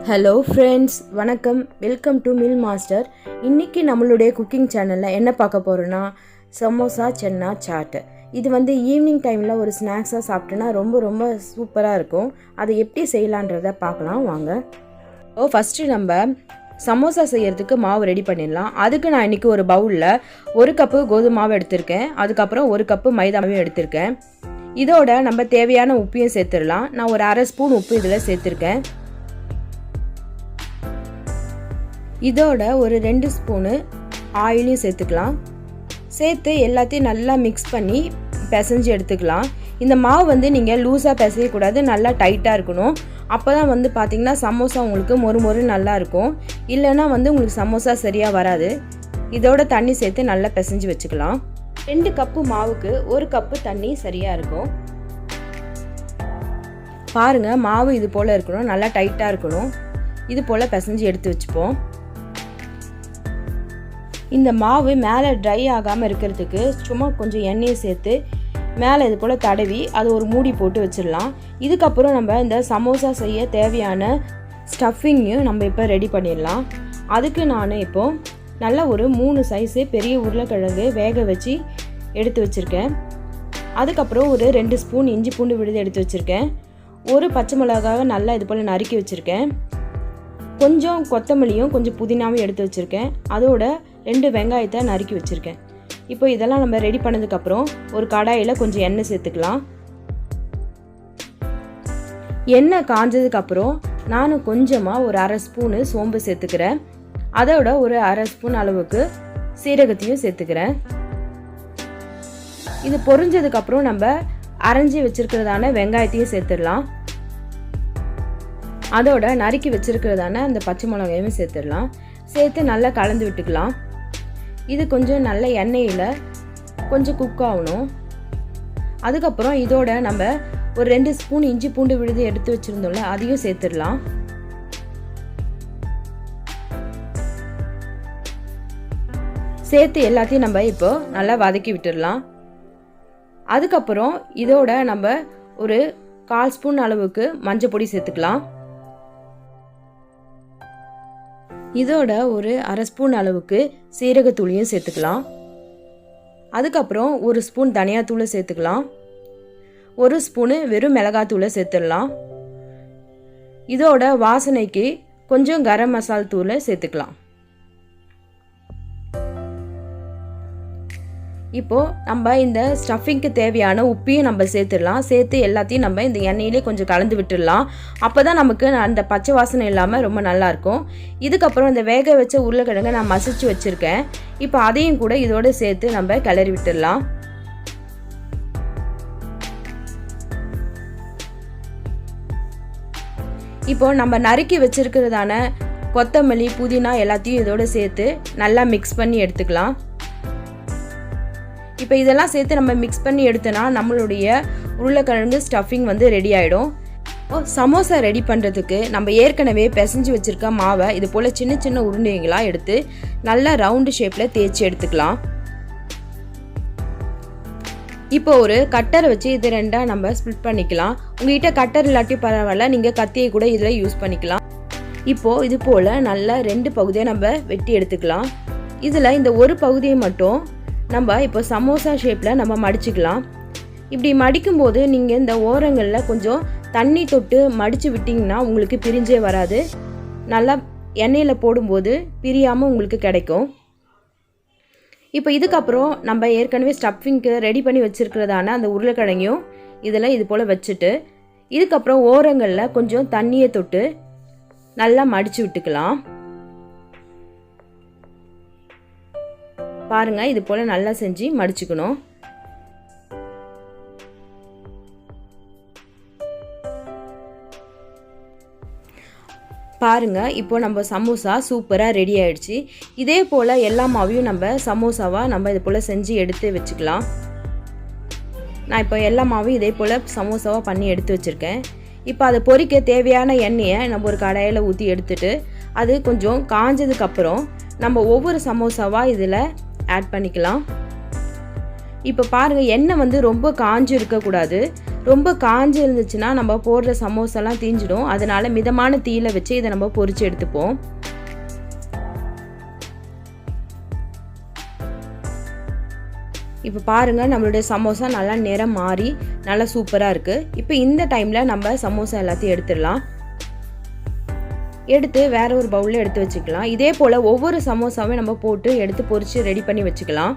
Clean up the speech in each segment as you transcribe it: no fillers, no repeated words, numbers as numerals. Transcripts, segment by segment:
Hello friends, வணக்கம். Welcome to mill master. இன்றைக்கி நம்மளுடைய குக்கிங் சேனலில் என்ன பார்க்க போகிறோன்னா சமோசா சன்னா சாட். இது ஈவினிங் டைமில் ஒரு ஸ்நாக்ஸாக சாப்பிட்டோன்னா ரொம்ப சூப்பராக இருக்கும். அதை எப்படி செய்யலான்றதை பார்க்கலாம் வாங்க. ஃபஸ்ட்டு நம்ம சமோசா செய்கிறதுக்கு மாவு ரெடி பண்ணிடலாம். அதுக்கு நான் இன்றைக்கி ஒரு பவுலில் 1 கப்பு கோதுமை மாவு எடுத்திருக்கேன். அதுக்கப்புறம் 1 கப்பு மைதா மாவும் எடுத்திருக்கேன். இதோட நம்ம தேவையான உப்பையும் சேர்த்துடலாம். நான் ஒரு அரை ஸ்பூன் உப்பு இதில் சேர்த்துருக்கேன். இதோட ஒரு 2 ஸ்பூனு ஆயிலையும் சேர்த்துக்கலாம். சேர்த்து எல்லாத்தையும் நல்லா மிக்ஸ் பண்ணி பிசைஞ்சு எடுத்துக்கலாம். இந்த மாவு நீங்கள் லூஸாக பிசையக்கூடாது, நல்லா டைட்டாக இருக்கணும். அப்போ தான் பார்த்திங்கன்னா சமோசா உங்களுக்கு மொறு நல்லா இருக்கும். இல்லைன்னா உங்களுக்கு சமோசா சரியாக வராது. இதோட தண்ணி சேர்த்து நல்லா பிசைஞ்சு வச்சுக்கலாம். 2 கப்பு மாவுக்கு 1 கப்பு தண்ணி சரியாக இருக்கும். பாருங்கள், மாவு இது போல் இருக்கணும், நல்லா டைட்டாக இருக்கணும். இது போல் பிசைஞ்சு எடுத்து வச்சுப்போம். இந்த மாவு மேலே ட்ரை ஆகாமல் இருக்கிறதுக்கு சும்மா கொஞ்சம் எண்ணெயை சேர்த்து மேலே இது போல் தடவி அது ஒரு மூடி போட்டு வச்சிடலாம். இதுக்கப்புறம் நம்ம இந்த சமோசா செய்ய தேவையான ஸ்டஃபிங்கையும் நம்ம இப்போ ரெடி பண்ணிடலாம். அதுக்கு நான் இப்போது நல்ல ஒரு 3 சைஸு பெரிய உருளைக்கிழங்கு வேக வச்சு எடுத்து வச்சுருக்கேன். அதுக்கப்புறம் ஒரு 2 ஸ்பூன் இஞ்சி பூண்டு விழுது எடுத்து வச்சுருக்கேன். ஒரு பச்சை மிளகாவை நல்லா இது போல் நறுக்கி வச்சுருக்கேன். கொஞ்சம் கொத்தமல்லியும் கொஞ்சம் புதினாவும் எடுத்து வச்சுருக்கேன். அதோட 2 வெங்காயத்தை நறுக்கி வச்சுருக்கேன். இப்போ இதெல்லாம் நம்ம ரெடி பண்ணதுக்கப்புறம் ஒரு கடாயில் கொஞ்சம் எண்ணெய் சேர்த்துக்கலாம். எண்ணெய் காஞ்சதுக்கப்புறம் நான் கொஞ்சமாக ஒரு அரை ஸ்பூனு சோம்பு சேர்த்துக்கிறேன். அதோட ஒரு அரை ஸ்பூன் அளவுக்கு சீரகத்தையும் சேர்த்துக்கிறேன். இது பொரிஞ்சதுக்கப்புறம் நம்ம அரைஞ்சி வச்சுருக்கிறதான வெங்காயத்தையும் சேர்த்துடலாம். அதோட நறுக்கி வச்சுருக்கிறதான அந்த பச்சை மிளகாயும் சேர்த்துடலாம். சேர்த்து நல்லா கலந்து விட்டுக்கலாம். இது கொஞ்சம் நல்ல எண்ணெயில் கொஞ்சம் குக் ஆகணும். அதுக்கப்புறம் இதோட நம்ம ஒரு 2 ஸ்பூன் இஞ்சி பூண்டு விழுது எடுத்து வச்சுருந்தோம்ல, அதையும் சேர்த்துடலாம். சேர்த்து எல்லாத்தையும் நம்ம இப்போ நல்லா வதக்கி விட்டுடலாம். அதுக்கப்புறம் இதோட நம்ம ஒரு 1/4 ஸ்பூன் அளவுக்கு மஞ்சள் பொடி சேர்த்துக்கலாம். இதோட ஒரு அரை ஸ்பூன் அளவுக்கு சீரகத்தூளையும் சேர்த்துக்கலாம். அதுக்கப்புறம் 1 ஸ்பூன் தனியாத்தூளை சேர்த்துக்கலாம். 1 ஸ்பூனு வெறும் மிளகாத்தூளை சேர்த்துடலாம். இதோட வாசனைக்கு கொஞ்சம் கரம் மசால் தூளை சேர்த்துக்கலாம். இப்போது நம்ம இந்த ஸ்டஃபிங்க்கு தேவையான உப்பையும் நம்ம சேர்த்துடலாம். சேர்த்து எல்லாத்தையும் நம்ம இந்த எண்ணெயிலே கொஞ்சம் கலந்து விட்டுடலாம். அப்போ தான் நமக்கு அந்த பச்சை வாசனை இல்லாமல் ரொம்ப நல்லாயிருக்கும். இதுக்கப்புறம் இந்த வேக வச்ச உருளைக்கிழங்கை நான் மசிச்சு வச்சுருக்கேன். இப்போ அதையும் கூட இதோடு சேர்த்து நம்ம கிளறி விட்டுடலாம். இப்போ நம்ம நறுக்கி வச்சுருக்கிறதான கொத்தமல்லி புதினா எல்லாத்தையும் இதோடு சேர்த்து நல்லா மிக்ஸ் பண்ணி எடுத்துக்கலாம். இப்போ இதெல்லாம் சேர்த்து நம்ம மிக்ஸ் பண்ணி எடுத்தோன்னா நம்மளுடைய உருளைக்கிழங்கு ஸ்டஃபிங் ரெடி ஆகிடும். சமோசா ரெடி பண்ணுறதுக்கு நம்ம ஏற்கனவே பிசைஞ்சு வச்சுருக்க மாவை இது போல் சின்ன சின்ன உருண்டைகளாக எடுத்து நல்லா ரவுண்டு ஷேப்பில் தேய்ச்சி எடுத்துக்கலாம். இப்போ ஒரு கட்டரை வச்சு இது 2ஆக நம்ம ஸ்ப்ளிட் பண்ணிக்கலாம். உங்கள்கிட்ட கட்டர் இல்லாட்டி பரவாயில்ல, நீங்கள் கத்தியை கூட இதில் யூஸ் பண்ணிக்கலாம். இப்போது இது போல் நல்லா 2 பகுதியை நம்ம வெட்டி எடுத்துக்கலாம். இதில் இந்த ஒரு பகுதியை மட்டும் நம்ம இப்போ சமோசா ஷேப்பில் நம்ம மடிச்சுக்கலாம். இப்படி மடிக்கும்போது நீங்கள் இந்த ஓரங்களில் கொஞ்சம் தண்ணி தொட்டு மடித்து விட்டிங்கன்னா உங்களுக்கு பிரிஞ்சே வராது. நல்லா எண்ணெயில் போடும்போது பிரியாமல் உங்களுக்கு கிடைக்கும். இப்போ இதுக்கப்புறம் நம்ம ஏற்கனவே ஸ்டஃபிங்க்கு ரெடி பண்ணி வச்சுருக்கிறதான அந்த உருளைக்கிழங்கையும் இதில் இது போல் வச்சுட்டு இதுக்கப்புறம் ஓரங்களில் கொஞ்சம் தண்ணியை தொட்டு நல்லா மடித்து விட்டுக்கலாம். பாருங்கள், இது போல் நல்லா செஞ்சு மடிச்சுக்கணும். பாருங்கள், இப்போ நம்ம சமோசா சூப்பராக ரெடி ஆகிடுச்சு. இதே போல் எல்லா மாவையும் நம்ம சமோசாவாக நம்ம இது போல் செஞ்சு எடுத்து வச்சுக்கலாம். நான் இப்போ எல்லா மாவையும் இதே போல் சமோசாவாக பண்ணி எடுத்து வச்சுருக்கேன். இப்போ அதை பொரிக்க தேவையான எண்ணெயை நம்ம ஒரு கடாயில் ஊற்றி எடுத்துட்டு அது கொஞ்சம் காஞ்சதுக்கப்புறம் நம்ம ஒவ்வொரு சமோசாவாக இதில் ஆட் பண்ணிக்கலாம். இப்போ பாருங்கள், எண்ணெய் ரொம்ப காஞ்சு இருக்கக்கூடாது, ரொம்ப காஞ்சி இருந்துச்சுன்னா நம்ம போடுற சமோசாலாம் தீஞ்சிடும். அதனால மிதமான தீயில வச்சு இதை நம்ம பொரிச்சு எடுத்துப்போம். இப்போ பாருங்க நம்மளுடைய சமோசா நல்லா நிறம் மாறி நல்லா சூப்பராக இருக்குது. இப்போ இந்த டைமில் நம்ம சமோசா எல்லாத்தையும் எடுத்துடலாம். எடுத்து வேற ஒரு பவுலில் எடுத்து வச்சுக்கலாம். இதே போல் ஒவ்வொரு சமோசாவும் நம்ம போட்டு எடுத்து பொரிச்சு ரெடி பண்ணி வச்சுக்கலாம்.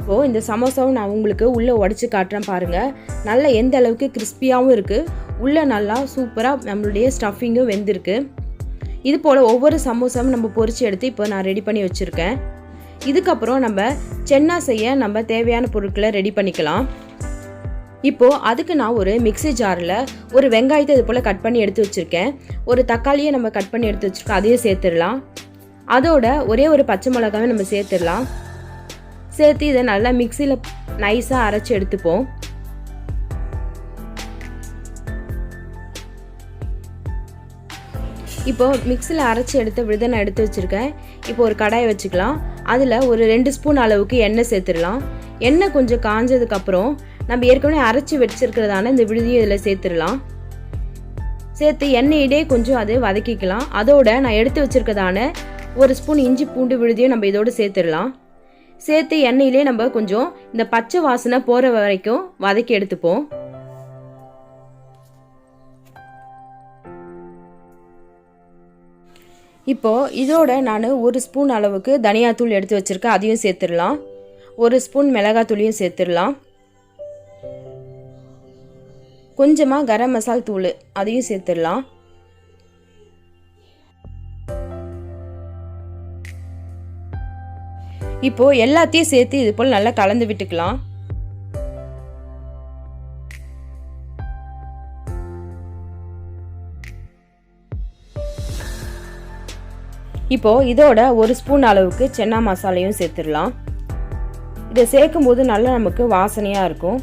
இப்போது இந்த சமோசாவும் நான் உங்களுக்கு உள்ளே உடச்சி காட்டுறேன் பாருங்கள். நல்லா எந்த அளவுக்கு கிறிஸ்பியாகவும் இருக்குது, உள்ளே நல்லா சூப்பராக நம்மளுடைய ஸ்டஃபிங்கும் வெந்திருக்கு. இது போல் ஒவ்வொரு சமோசாவும் நம்ம பொரிச்சு எடுத்து இப்போ நான் ரெடி பண்ணி வச்சுருக்கேன். இதுக்கப்புறம் நம்ம சென்னா செய்ய நம்ம தேவையான பொருட்களை ரெடி பண்ணிக்கலாம். இப்போது அதுக்கு நான் ஒரு மிக்ஸி ஜாரில் ஒரு வெங்காயத்தை இது போல் கட் பண்ணி எடுத்து வச்சுருக்கேன். ஒரு தக்காளியை நம்ம கட் பண்ணி எடுத்து வச்சுருக்கோம், அதையும் சேர்த்துடலாம். அதோட ஒரே ஒரு பச்சை மிளகாவை நம்ம சேர்த்துடலாம். சேர்த்து இதை நல்லா மிக்ஸியில் நைஸாக அரைச்சி எடுத்துப்போம். இப்போது மிக்ஸியில் அரைச்சி எடுத்த விழுதை நான் எடுத்து வச்சுருக்கேன். இப்போ ஒரு கடாயை வச்சுக்கலாம். அதில் ஒரு 2 ஸ்பூன் அளவுக்கு எண்ணெய் சேர்த்துடலாம். எண்ணெய் கொஞ்சம் காஞ்சதுக்கப்புறம் நம்ம ஏற்கனவே அரைச்சி வச்சுருக்கிறதான இந்த விழுதியை இதில் சேர்த்துடலாம். சேர்த்து எண்ணெயிலே கொஞ்சம் அதை வதக்கிக்கலாம். அதோட நான் எடுத்து வச்சுருக்கிறதான 1 ஸ்பூன் இஞ்சி பூண்டு விழுதியும் நம்ம இதோடு சேர்த்துடலாம். சேர்த்து எண்ணெயிலே நம்ம கொஞ்சம் இந்த பச்சை வாசனை போகிற வரைக்கும் வதக்கி எடுத்துப்போம். இப்போது இதோட நான் 1 ஸ்பூன் அளவுக்கு தனியாத்தூள் எடுத்து வச்சுருக்கேன், அதையும் சேர்த்துடலாம். 1 ஸ்பூன் மிளகாத்தூளையும் சேர்த்துடலாம். கொஞ்சமாக கரம் மசாலா தூள் அதையும் சேர்த்துடலாம். இப்போது எல்லாத்தையும் சேர்த்து இது போல் நல்லா கலந்து விட்டுக்கலாம். இப்போது இதோட 1 ஸ்பூன் அளவுக்கு சென்னா மசாலையும் சேர்த்துடலாம். இதை சேர்க்கும் போது நல்லா நமக்கு வாசனையாக இருக்கும்.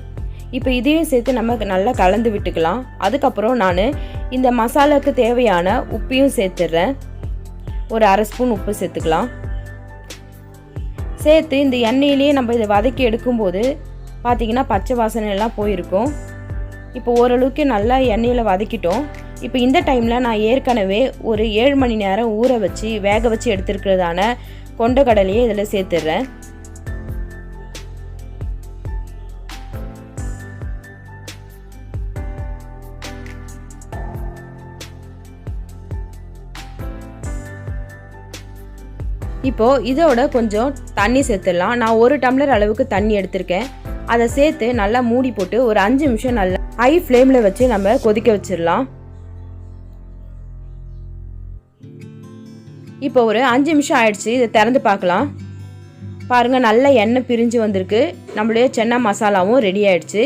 இப்போ இதையும் சேர்த்து நம்ம நல்லா கலந்து விட்டுக்கலாம். அதுக்கப்புறம் நான் இந்த மசாலாவுக்கு தேவையான உப்பையும் சேர்த்துடுறேன். ஒரு 1/2 ஸ்பூன் உப்பு சேர்த்துக்கலாம். சேர்த்து இந்த எண்ணெயிலேயே நம்ம இதை வதக்கி எடுக்கும்போது பார்த்திங்கன்னா பச்சை வாசனை எல்லாம் போயிருக்கும். இப்போ ஓரளவுக்கு நல்லா எண்ணெயில் வதக்கிட்டோம். இப்போ இந்த டைமில் நான் ஏற்கனவே ஒரு 7 மணி நேரம் ஊற வச்சு வேக வச்சு எடுத்துருக்கிறதான கொண்டக்கடலையை இதில் சேர்த்துடுறேன். இப்போது இதோட கொஞ்சம் தண்ணி சேர்த்துடலாம். நான் 1 டம்ளர் அளவுக்கு தண்ணி எடுத்திருக்கேன். அதை சேர்த்து நல்லா மூடி போட்டு ஒரு 5 நிமிஷம் நல்லா ஹை ஃப்ளேமில் வச்சு நம்ம கொதிக்க வச்சிடலாம். இப்போ ஒரு 5 நிமிஷம் ஆயிடுச்சு. இதை திறந்து பார்க்கலாம். பாருங்கள், நல்ல எண்ணெய் பிரிஞ்சு வந்திருக்கு. நம்மளுடைய சென்னா மசாலாவும் ரெடி ஆயிடுச்சு.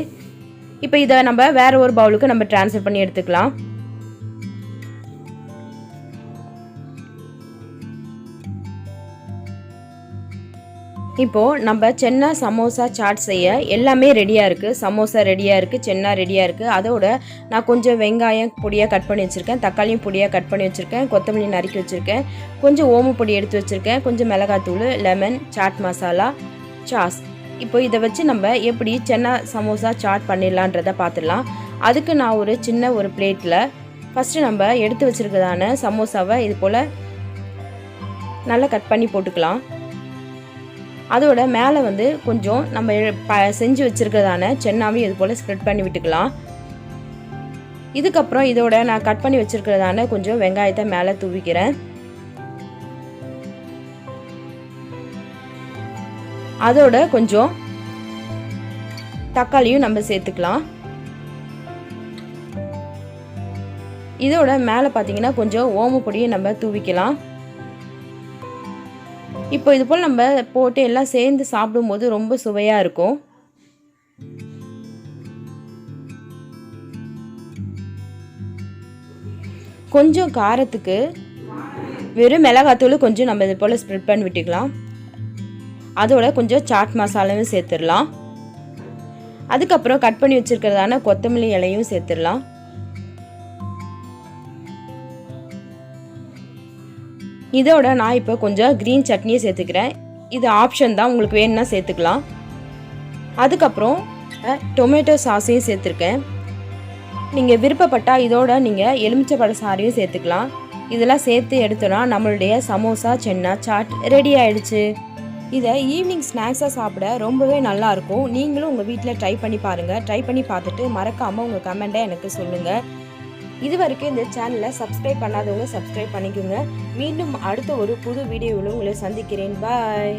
இப்போ இதை நம்ம வேற ஒரு பவுலுக்கு நம்ம ட்ரான்ஸ்ஃபர் பண்ணி எடுத்துக்கலாம். இப்போது நம்ம சென்னா சமோசா சாட் செய்ய எல்லாமே ரெடியாக இருக்குது. சமோசா ரெடியாக இருக்குது, சென்னா ரெடியாக இருக்குது. அதோட நான் கொஞ்சம் வெங்காயம் பொடியாக கட் பண்ணி வச்சுருக்கேன், தக்காளியும் பொடியாக கட் பண்ணி வச்சுருக்கேன், கொத்தமல்லி நறுக்கி வச்சுருக்கேன், கொஞ்சம் ஓம பொடி எடுத்து வச்சுருக்கேன், கொஞ்சம் மிளகாத்தூள், லெமன், சாட் மசாலா, சாஸ். இப்போ இதை வச்சு நம்ம எப்படி சென்னா சமோசா சாட் பண்ணிடலான்றதை பார்த்துடலாம். அதுக்கு நான் ஒரு சின்ன ஒரு பிளேட்டில் ஃபஸ்ட்டு நம்ம எடுத்து வச்சுருக்கிறதான சமோசாவை இது போல் நல்லா கட் பண்ணி போட்டுக்கலாம். அதோட மேலே வந்து கொஞ்சம் நம்ம செஞ்சு வச்சுருக்கிறதான சென்னாவையும் இது போல் ஸ்ப்ரெட் பண்ணி விட்டுக்கலாம். இதுக்கப்புறம் இதோட நான் கட் பண்ணி வச்சுருக்கிறதான கொஞ்சம் வெங்காயத்தை மேலே தூவிக்கிறேன். அதோட கொஞ்சம் தக்காளியும் நம்ம சேர்த்துக்கலாம். இதோட மேலே பார்த்தீங்கன்னா கொஞ்சம் ஓம பொடியும் நம்ம தூவிக்கலாம். இப்போ இது போல் நம்ம போட்டு எல்லாம் சேர்ந்து சாப்பிடும்போது ரொம்ப சுவையாக இருக்கும். கொஞ்சம் காரத்துக்கு வெறும் மிளகாத்தூள் கொஞ்சம் நம்ம இது போல் ஸ்ப்ரெட் பண்ணி விட்டுக்கலாம். அதோட கொஞ்சம் சாட் மசாலாவும் சேர்த்துடலாம். அதுக்கப்புறம் கட் பண்ணி வச்சுருக்கிறதான கொத்தமல்லி இலையும் சேர்த்துடலாம். இதோட நான் இப்போ கொஞ்சம் க்ரீன் சட்னியை சேர்த்துக்கிறேன். இது ஆப்ஷன் தான், உங்களுக்கு வேணும்னா சேர்த்துக்கலாம். அதுக்கப்புறம் டொமேட்டோ சாஸையும் சேர்த்துருக்கேன். நீங்கள் விருப்பப்பட்டால் இதோட நீங்கள் எலுமிச்சைப்பழ சாறையும் சேர்த்துக்கலாம். இதெல்லாம் சேர்த்து எடுத்தோன்னா நம்மளுடைய சமோசா சென்னா சாட் ரெடி ஆகிடுச்சு. இதை ஈவினிங் ஸ்நாக்ஸாக சாப்பிட ரொம்பவே நல்லாயிருக்கும். நீங்களும் உங்கள் வீட்டில் ட்ரை பண்ணி பாருங்கள். ட்ரை பண்ணி பார்த்துட்டு மறக்காமல் உங்கள் கமெண்ட்டை எனக்கு சொல்லுங்கள். இது வரைக்கும் இந்த சேனலை சப்ஸ்கிரைப் பண்ணாதவங்க சப்ஸ்கிரைப் பண்ணிக்கோங்க. மீண்டும் அடுத்த ஒரு புது வீடியோவில் உங்களை சந்திக்கிறேன். பாய்.